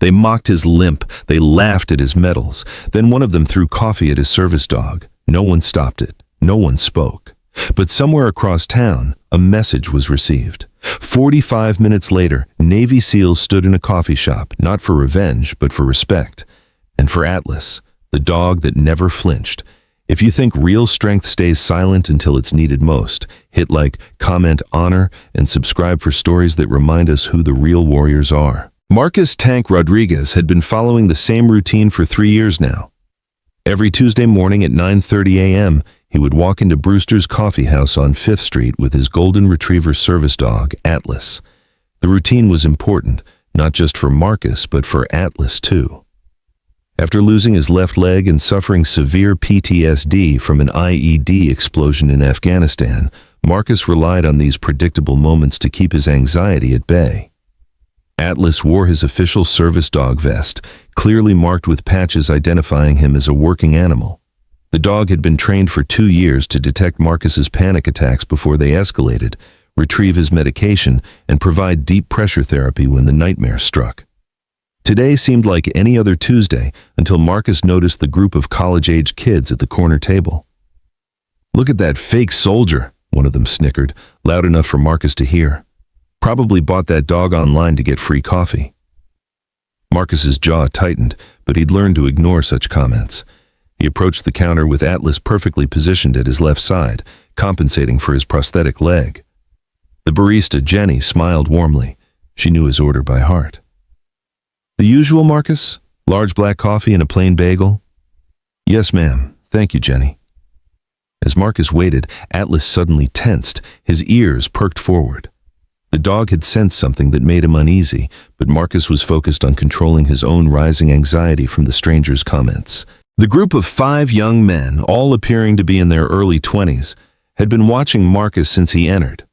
They mocked his limp, they laughed at his medals. Then one of them threw coffee at his service dog. No one stopped it. No one spoke. But somewhere across town, a message was received. 45 minutes later, Navy SEALs stood in a coffee shop, not for revenge, but for respect. And for Atlas, the dog that never flinched. If you think real strength stays silent until it's needed most, hit like, comment, honor, and subscribe for stories that remind us who the real warriors are. Marcus "Tank" Rodriguez had been following the same routine for 3 years now. Every Tuesday morning at 9:30 a.m., he would walk into Brewster's Coffee House on 5th Street with his golden retriever service dog, Atlas. The routine was important, not just for Marcus, but for Atlas too. After losing his left leg and suffering severe PTSD from an IED explosion in Afghanistan, Marcus relied on these predictable moments to keep his anxiety at bay. Atlas wore his official service dog vest, clearly marked with patches identifying him as a working animal. The dog had been trained for 2 years to detect Marcus's panic attacks before they escalated, retrieve his medication, and provide deep pressure therapy when the nightmare struck. Today seemed like any other Tuesday until Marcus noticed the group of college-age kids at the corner table. "Look at that fake soldier," one of them snickered, loud enough for Marcus to hear. "Probably bought that dog online to get free coffee." Marcus's jaw tightened, but he'd learned to ignore such comments. He approached the counter with Atlas perfectly positioned at his left side, compensating for his prosthetic leg. The barista, Jenny, smiled warmly. She knew his order by heart. "The usual, Marcus? Large black coffee and a plain bagel?" "Yes, ma'am. Thank you, Jenny." As Marcus waited, Atlas suddenly tensed, his ears perked forward. The dog had sensed something that made him uneasy, but Marcus was focused on controlling his own rising anxiety from the stranger's comments. The group of 5 young men, all appearing to be in their early 20s, had been watching Marcus since he entered.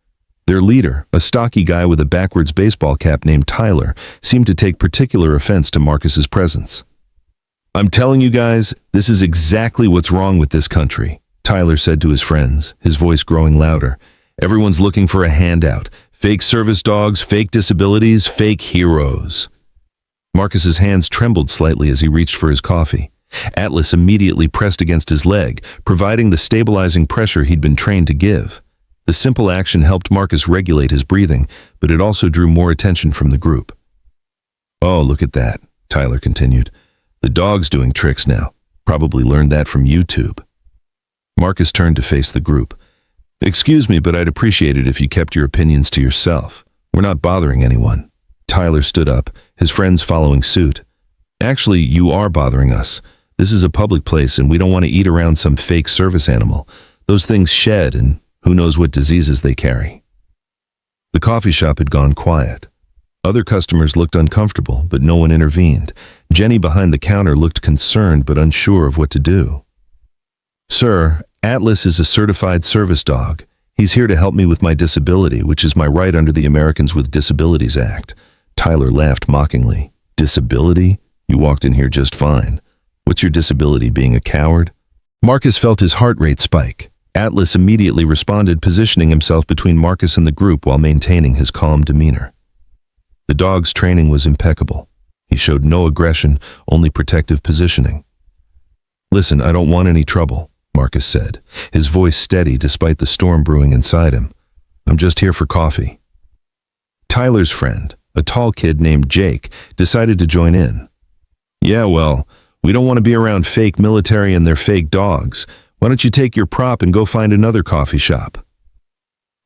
Their leader, a stocky guy with a backwards baseball cap named Tyler, seemed to take particular offense to Marcus's presence. "I'm telling you guys, this is exactly what's wrong with this country," Tyler said to his friends, his voice growing louder. "Everyone's looking for a handout. Fake service dogs, fake disabilities, fake heroes." Marcus's hands trembled slightly as he reached for his coffee. Atlas immediately pressed against his leg, providing the stabilizing pressure he'd been trained to give. The simple action helped Marcus regulate his breathing, but it also drew more attention from the group. "Oh, look at that," Tyler continued. "The dog's doing tricks now. Probably learned that from YouTube." Marcus turned to face the group. "Excuse me, but I'd appreciate it if you kept your opinions to yourself. We're not bothering anyone." Tyler stood up, his friends following suit. "Actually, you are bothering us. This is a public place and we don't want to eat around some fake service animal. Those things shed and who knows what diseases they carry." The coffee shop had gone quiet. Other customers looked uncomfortable, but no one intervened. Jenny behind the counter looked concerned but unsure of what to do. "Sir, Atlas is a certified service dog. He's here to help me with my disability, which is my right under the Americans with Disabilities Act." Tyler laughed mockingly. "Disability? You walked in here just fine. What's your disability, being a coward?" Marcus felt his heart rate spike. Atlas immediately responded, positioning himself between Marcus and the group while maintaining his calm demeanor. The dog's training was impeccable. He showed no aggression, only protective positioning. "Listen, I don't want any trouble," Marcus said, his voice steady despite the storm brewing inside him. "I'm just here for coffee." Tyler's friend, a tall kid named Jake, decided to join in. "Yeah, well, we don't want to be around fake military and their fake dogs. Why don't you take your prop and go find another coffee shop?"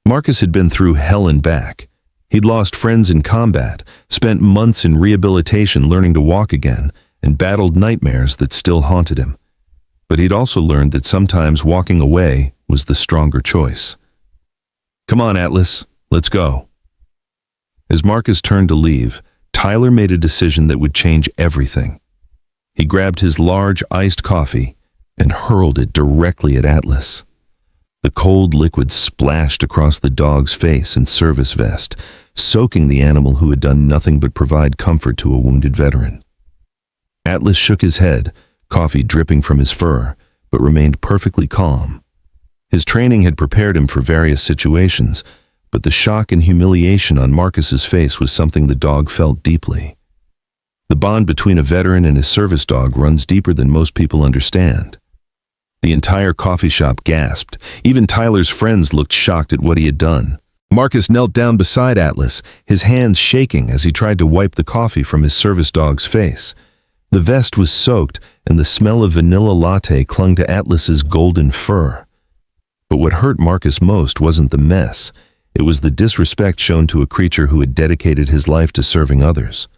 Marcus had been through hell and back. He'd lost friends in combat, spent months in rehabilitation learning to walk again, and battled nightmares that still haunted him. But he'd also learned that sometimes walking away was the stronger choice. "Come on, Atlas, let's go." As Marcus turned to leave, Tyler made a decision that would change everything. He grabbed his large iced coffee and hurled it directly at Atlas. The cold liquid splashed across the dog's face and service vest, soaking the animal who had done nothing but provide comfort to a wounded veteran. Atlas shook his head, coffee dripping from his fur, but remained perfectly calm. His training had prepared him for various situations, but the shock and humiliation on Marcus's face was something the dog felt deeply. The bond between a veteran and his service dog runs deeper than most people understand. The entire coffee shop gasped. Even Tyler's friends looked shocked at what he had done. Marcus knelt down beside Atlas, his hands shaking as he tried to wipe the coffee from his service dog's face. The vest was soaked, and the smell of vanilla latte clung to Atlas's golden fur. But what hurt Marcus most wasn't the mess. It was the disrespect shown to a creature who had dedicated his life to serving others.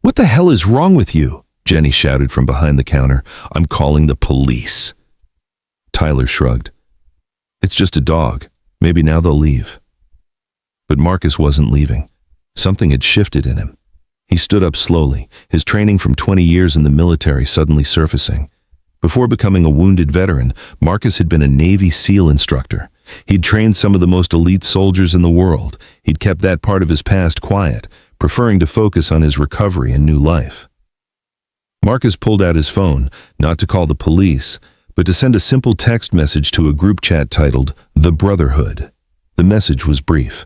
"What the hell is wrong with you?" Jenny shouted from behind the counter. "I'm calling the police." Tyler shrugged. "It's just a dog. Maybe now they'll leave." But Marcus wasn't leaving. Something had shifted in him. He stood up slowly, his training from 20 years in the military suddenly surfacing. Before becoming a wounded veteran, Marcus had been a Navy SEAL instructor. He'd trained some of the most elite soldiers in the world. He'd kept that part of his past quiet, preferring to focus on his recovery and new life. Marcus pulled out his phone, not to call the police, but to send a simple text message to a group chat titled The Brotherhood. The message was brief.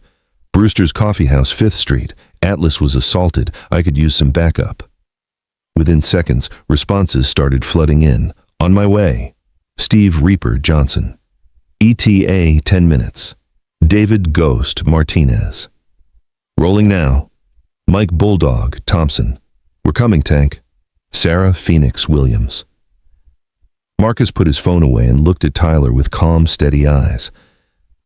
"Brewster's Coffee House, 5th Street. Atlas was assaulted. I could use some backup." Within seconds, responses started flooding in. "On my way. Steve Reaper Johnson. ETA 10 minutes. David Ghost Martinez. Rolling now. Mike Bulldog Thompson. We're coming, Tank. Sarah Phoenix Williams." Marcus put his phone away and looked at Tyler with calm, steady eyes.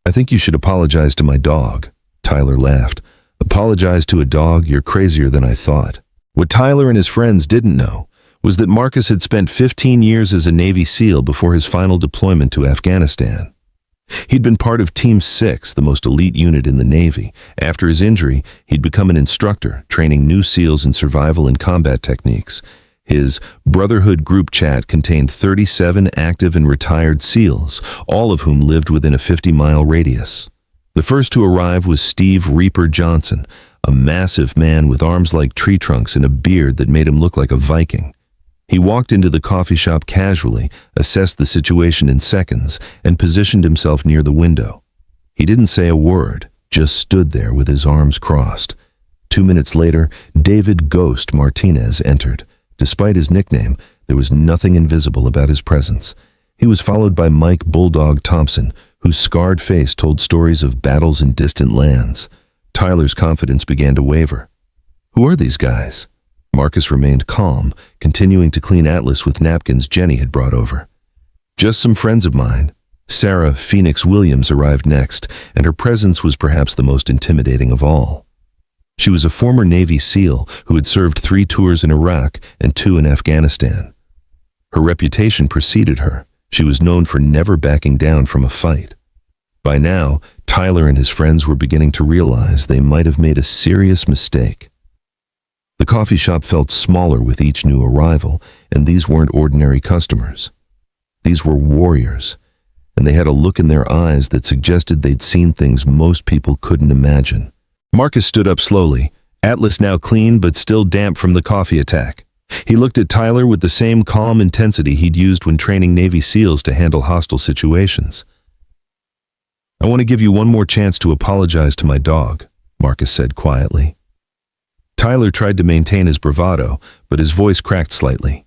"I think you should apologize to my dog." Tyler laughed. "Apologize to a dog? You're crazier than I thought." What Tyler and his friends didn't know was that Marcus had spent 15 years as a Navy SEAL before his final deployment to Afghanistan. He'd been part of Team 6, the most elite unit in the Navy. After his injury, he'd become an instructor, training new SEALs in survival and combat techniques. His Brotherhood group chat contained 37 active and retired SEALs, all of whom lived within a 50-mile radius. The first to arrive was Steve Reaper Johnson, a massive man with arms like tree trunks and a beard that made him look like a Viking. He walked into the coffee shop casually, assessed the situation in seconds, and positioned himself near the window. He didn't say a word, just stood there with his arms crossed. 2 minutes later, David Ghost Martinez entered. Despite his nickname, there was nothing invisible about his presence. He was followed by Mike Bulldog Thompson, whose scarred face told stories of battles in distant lands. Tyler's confidence began to waver. Who are these guys? Marcus remained calm, continuing to clean Atlas with napkins Jenny had brought over. Just some friends of mine. Sarah Phoenix Williams arrived next, and her presence was perhaps the most intimidating of all. She was a former Navy SEAL who had served 3 tours in Iraq and 2 in Afghanistan. Her reputation preceded her. She was known for never backing down from a fight. By now, Tyler and his friends were beginning to realize they might have made a serious mistake. The coffee shop felt smaller with each new arrival, and these weren't ordinary customers. These were warriors, and they had a look in their eyes that suggested they'd seen things most people couldn't imagine. Marcus stood up slowly, Atlas now clean but still damp from the coffee attack. He looked at Tyler with the same calm intensity he'd used when training Navy SEALs to handle hostile situations. "I want to give you one more chance to apologize to my dog," Marcus said quietly. Tyler tried to maintain his bravado, but his voice cracked slightly.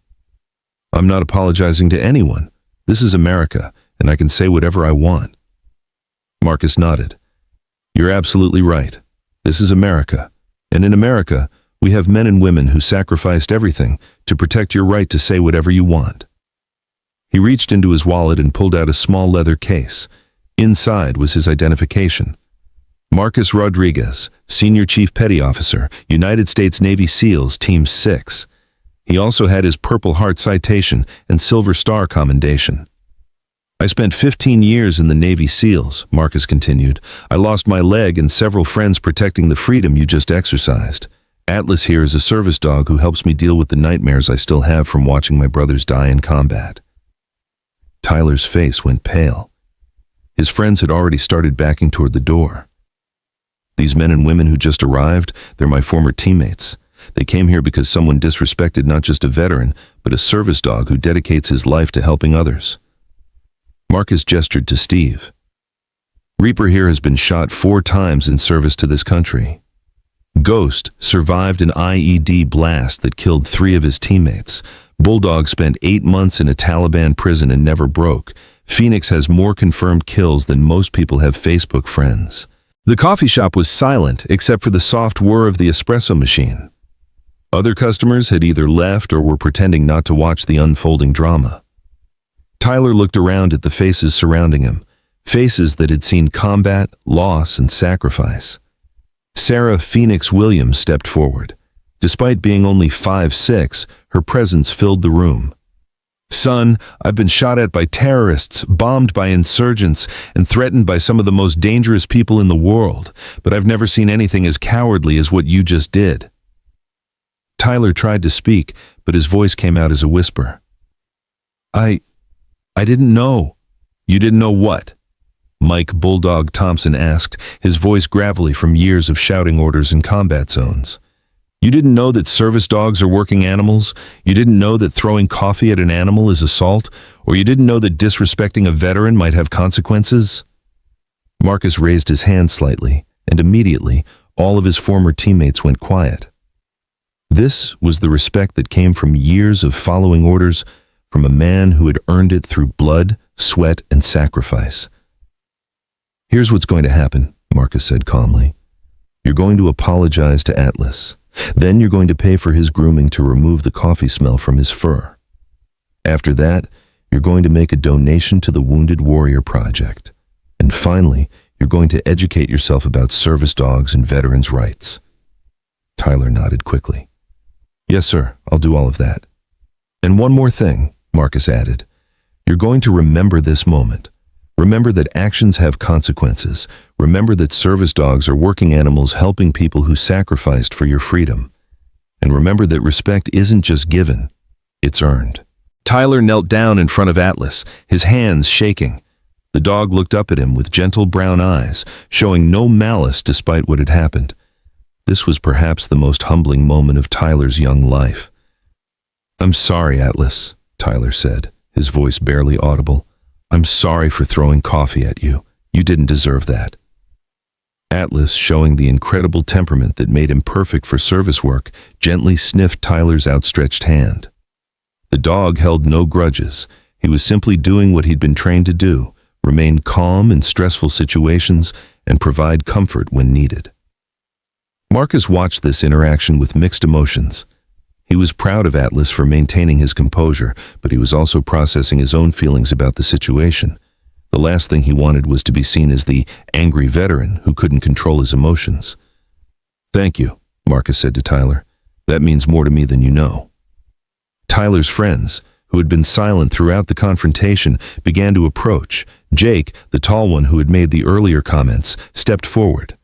"I'm not apologizing to anyone. This is America, and I can say whatever I want." Marcus nodded. "You're absolutely right. This is America, and in America, we have men and women who sacrificed everything to protect your right to say whatever you want." He reached into his wallet and pulled out a small leather case. Inside was his identification. Marcus Rodriguez, Senior Chief Petty Officer, United States Navy SEALs, Team 6. He also had his Purple Heart Citation and Silver Star Commendation. "I spent 15 years in the Navy SEALs," Marcus continued. "I lost my leg and several friends protecting the freedom you just exercised. Atlas here is a service dog who helps me deal with the nightmares I still have from watching my brothers die in combat." Tyler's face went pale. His friends had already started backing toward the door. "These men and women who just arrived, they're my former teammates. They came here because someone disrespected not just a veteran, but a service dog who dedicates his life to helping others." Marcus gestured to Steve. "Reaper here has been shot 4 times in service to this country." Ghost survived an IED blast that killed 3 of his teammates. Bulldog spent 8 months in a Taliban prison and never broke. Phoenix has more confirmed kills than most people have Facebook friends. The coffee shop was silent except for the soft whir of the espresso machine. Other customers had either left or were pretending not to watch the unfolding drama. Tyler looked around at the faces surrounding him, faces that had seen combat, loss, and sacrifice. Sarah Phoenix Williams stepped forward. Despite being only 5'6", her presence filled the room. "Son, I've been shot at by terrorists, bombed by insurgents, and threatened by some of the most dangerous people in the world, but I've never seen anything as cowardly as what you just did." Tyler tried to speak, but his voice came out as a whisper. I didn't know." "You didn't know what?" Mike Bulldog Thompson asked, his voice gravelly from years of shouting orders in combat zones. "You didn't know that service dogs are working animals? You didn't know that throwing coffee at an animal is assault? Or you didn't know that disrespecting a veteran might have consequences?" Marcus raised his hand slightly, and immediately all of his former teammates went quiet. This was the respect that came from years of following orders from a man who had earned it through blood, sweat, and sacrifice. "Here's what's going to happen," Marcus said calmly. "You're going to apologize to Atlas. Then you're going to pay for his grooming to remove the coffee smell from his fur. After that, you're going to make a donation to the Wounded Warrior Project. And finally, you're going to educate yourself about service dogs and veterans' rights." Tyler nodded quickly. "Yes, sir, I'll do all of that. And one more thing," Marcus added. "You're going to remember this moment. Remember that actions have consequences. Remember that service dogs are working animals helping people who sacrificed for your freedom. And remember that respect isn't just given, it's earned." Tyler knelt down in front of Atlas, his hands shaking. The dog looked up at him with gentle brown eyes, showing no malice despite what had happened. This was perhaps the most humbling moment of Tyler's young life. "I'm sorry, Atlas," Tyler said, his voice barely audible. "I'm sorry for throwing coffee at you. You didn't deserve that." Atlas, showing the incredible temperament that made him perfect for service work, gently sniffed Tyler's outstretched hand. The dog held no grudges. He was simply doing what he'd been trained to do, remain calm in stressful situations and provide comfort when needed. Marcus watched this interaction with mixed emotions. He was proud of Atlas for maintaining his composure, but he was also processing his own feelings about the situation. The last thing he wanted was to be seen as the angry veteran who couldn't control his emotions. "Thank you," Marcus said to Tyler. "That means more to me than you know." Tyler's friends, who had been silent throughout the confrontation, began to approach. Jake, the tall one who had made the earlier comments, stepped forward.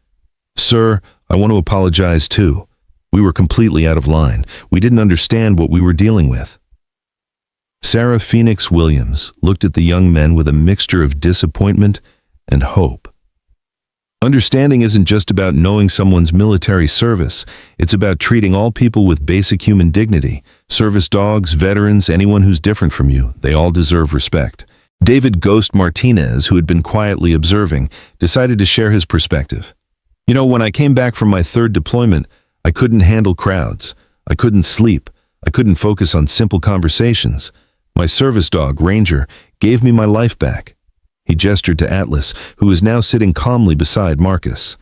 "Sir, I want to apologize too. We were completely out of line. We didn't understand what we were dealing with." Sarah Phoenix Williams looked at the young men with a mixture of disappointment and hope. Understanding isn't just about knowing someone's military service. It's about treating all people with basic human dignity. Service dogs, veterans, anyone who's different from you, they all deserve respect. David Ghost Martinez, who had been quietly observing, decided to share his perspective. "You know, when I came back from my 3rd deployment, I couldn't handle crowds. I couldn't sleep. I couldn't focus on simple conversations. My service dog, Ranger, gave me my life back." He gestured to Atlas, who was now sitting calmly beside Marcus.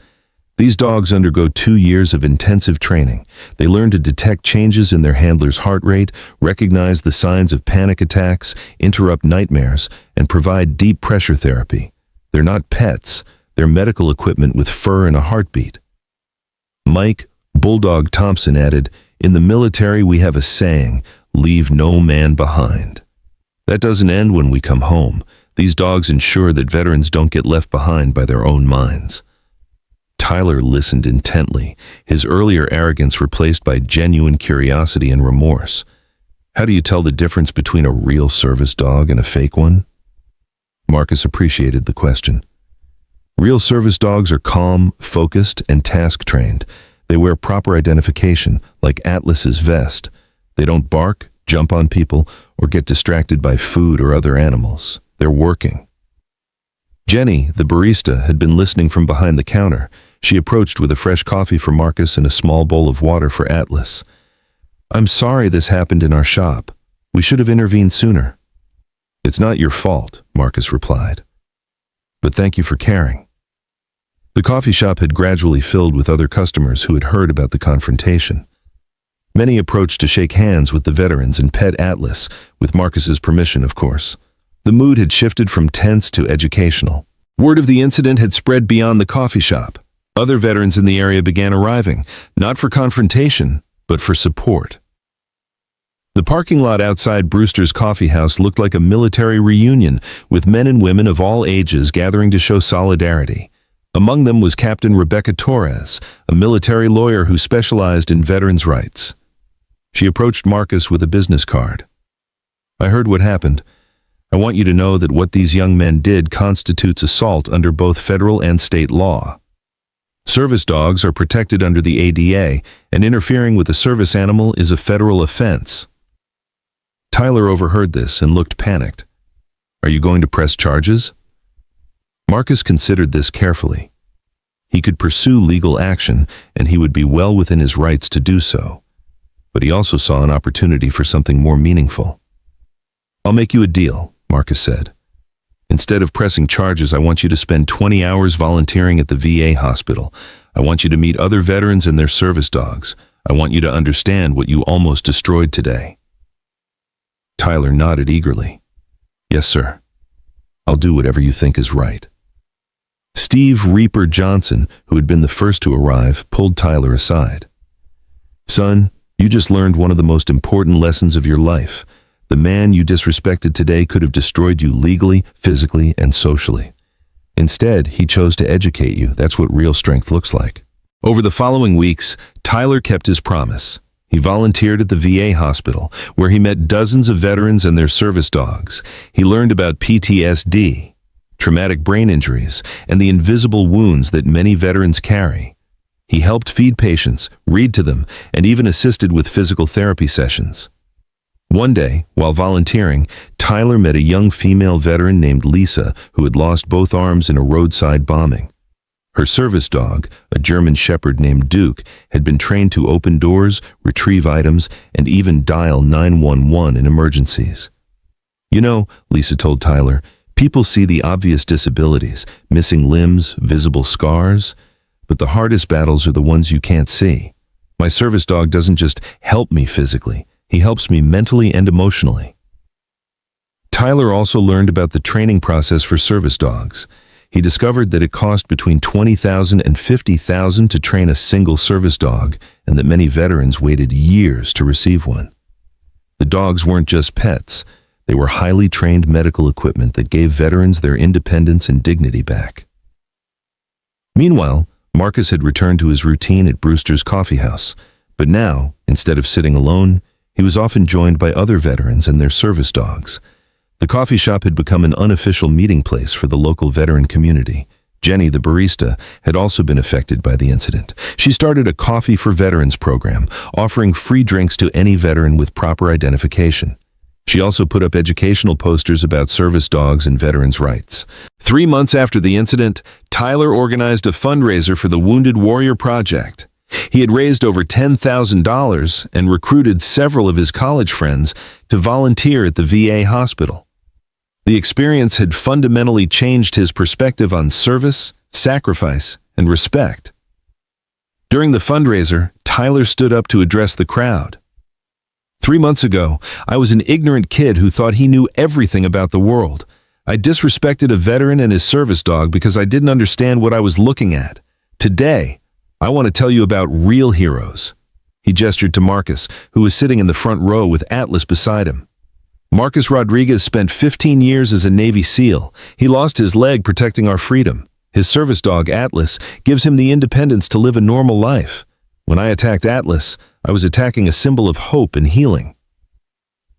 These dogs undergo 2 years of intensive training. They learn to detect changes in their handler's heart rate, recognize the signs of panic attacks, interrupt nightmares, and provide deep pressure therapy. They're not pets. They're medical equipment with fur and a heartbeat. Mike Bulldog Thompson added, "In the military we have a saying, leave no man behind. That doesn't end when we come home. These dogs ensure that veterans don't get left behind by their own minds." Tyler listened intently, his earlier arrogance replaced by genuine curiosity and remorse. How do you tell the difference between a real service dog and a fake one? Marcus appreciated the question. Real service dogs are calm, focused, and task-trained. They wear proper identification, like Atlas's vest. They don't bark, jump on people, or get distracted by food or other animals. They're working. Jenny, the barista, had been listening from behind the counter. She approached with a fresh coffee for Marcus and a small bowl of water for Atlas. "I'm sorry this happened in our shop. We should have intervened sooner." "It's not your fault," Marcus replied. "But thank you for caring." The coffee shop had gradually filled with other customers who had heard about the confrontation. Many approached to shake hands with the veterans and pet Atlas, with Marcus's permission, of course. The mood had shifted from tense to educational. Word of the incident had spread beyond the coffee shop. Other veterans in the area began arriving, not for confrontation, but for support. The parking lot outside Brewster's Coffee House looked like a military reunion, with men and women of all ages gathering to show solidarity. Among them was Captain Rebecca Torres, a military lawyer who specialized in veterans' rights. She approached Marcus with a business card. "I heard what happened. I want you to know that what these young men did constitutes assault under both federal and state law. Service dogs are protected under the ADA, and interfering with a service animal is a federal offense." Tyler overheard this and looked panicked. "Are you going to press charges?" Marcus considered this carefully. He could pursue legal action, and he would be well within his rights to do so. But he also saw an opportunity for something more meaningful. "I'll make you a deal," Marcus said. "Instead of pressing charges, I want you to spend 20 hours volunteering at the VA hospital. I want you to meet other veterans and their service dogs. I want you to understand what you almost destroyed today." Tyler nodded eagerly. "Yes, sir. I'll do whatever you think is right." Steve Reaper Johnson, who had been the first to arrive, pulled Tyler aside. "Son, you just learned one of the most important lessons of your life. The man you disrespected today could have destroyed you legally, physically, and socially. Instead, he chose to educate you. That's what real strength looks like." Over the following weeks, Tyler kept his promise. He volunteered at the VA hospital, where he met dozens of veterans and their service dogs. He learned about PTSD, traumatic brain injuries, and the invisible wounds that many veterans carry. He helped feed patients, read to them, and even assisted with physical therapy sessions. One day, while volunteering, Tyler met a young female veteran named Lisa who had lost both arms in a roadside bombing. Her service dog, a German shepherd named Duke, had been trained to open doors, retrieve items, and even dial 911 in emergencies. "You know," Lisa told Tyler, "people see the obvious disabilities, missing limbs, visible scars, but the hardest battles are the ones you can't see. My service dog doesn't just help me physically, he helps me mentally and emotionally." Tyler also learned about the training process for service dogs. He discovered that it cost between $20,000 and $50,000 to train a single service dog, and that many veterans waited years to receive one. The dogs weren't just pets. They were highly trained medical equipment that gave veterans their independence and dignity back. Meanwhile, Marcus had returned to his routine at Brewster's Coffee House, but now, instead of sitting alone, he was often joined by other veterans and their service dogs. The coffee shop had become an unofficial meeting place for the local veteran community. Jenny, the barista, had also been affected by the incident. She started a Coffee for Veterans program, offering free drinks to any veteran with proper identification. She also put up educational posters about service dogs and veterans' rights. 3 months after the incident, Tyler organized a fundraiser for the Wounded Warrior Project. He had raised over $10,000 and recruited several of his college friends to volunteer at the VA hospital. The experience had fundamentally changed his perspective on service, sacrifice, and respect. During the fundraiser, Tyler stood up to address the crowd. 3 months ago, I was an ignorant kid who thought he knew everything about the world. I disrespected a veteran and his service dog because I didn't understand what I was looking at. Today, I want to tell you about real heroes." He gestured to Marcus, who was sitting in the front row with Atlas beside him. Marcus Rodriguez spent 15 years as a Navy SEAL. He lost his leg protecting our freedom. His service dog, Atlas, gives him the independence to live a normal life. When I attacked Atlas, I was attacking a symbol of hope and healing.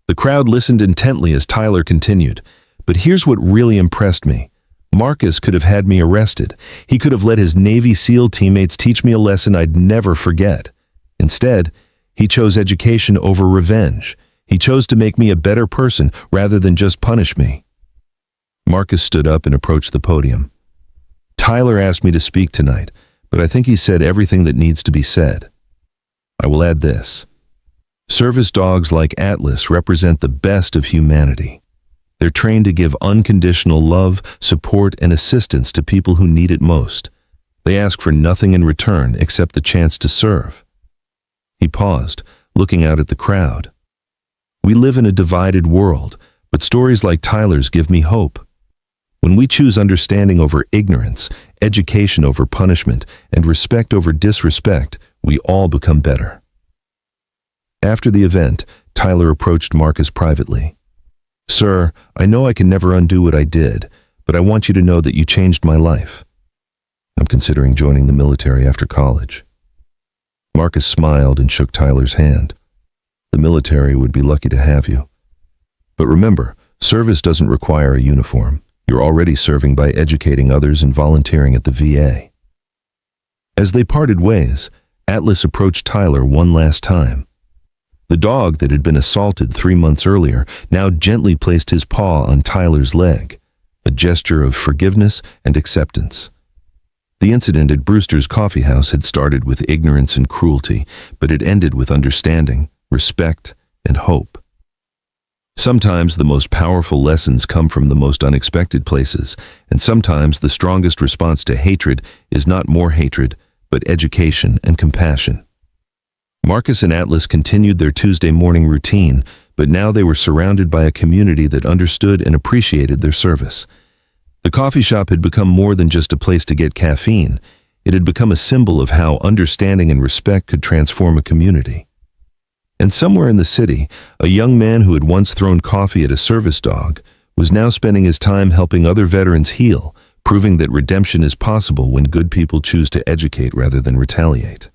The crowd listened intently as Tyler continued, but here's what really impressed me. Marcus could have had me arrested. He could have let his Navy SEAL teammates teach me a lesson I'd never forget. Instead, he chose education over revenge. He chose to make me a better person rather than just punish me. Marcus stood up and approached the podium. Tyler asked me to speak tonight, but I think he said everything that needs to be said. I will add this. Service dogs like Atlas represent the best of humanity. They're trained to give unconditional love, support, and assistance to people who need it most. They ask for nothing in return except the chance to serve. He paused, looking out at the crowd. We live in a divided world, but stories like Tyler's give me hope. When we choose understanding over ignorance, education over punishment, and respect over disrespect, we all become better. After the event, Tyler approached Marcus privately. Sir, I know I can never undo what I did, but I want you to know that you changed my life. I'm considering joining the military after college. Marcus smiled and shook Tyler's hand. The military would be lucky to have you. But remember, service doesn't require a uniform. You're already serving by educating others and volunteering at the VA. As they parted ways, Atlas approached Tyler one last time. The dog that had been assaulted 3 months earlier now gently placed his paw on Tyler's leg, a gesture of forgiveness and acceptance. The incident at Brewster's Coffee House had started with ignorance and cruelty, but it ended with understanding, respect, and hope. Sometimes the most powerful lessons come from the most unexpected places, and sometimes the strongest response to hatred is not more hatred, but education and compassion. Marcus and Atlas continued their Tuesday morning routine, but now they were surrounded by a community that understood and appreciated their service. The coffee shop had become more than just a place to get caffeine. It had become a symbol of how understanding and respect could transform a community. And somewhere in the city, a young man who had once thrown coffee at a service dog was now spending his time helping other veterans heal, proving that redemption is possible when good people choose to educate rather than retaliate.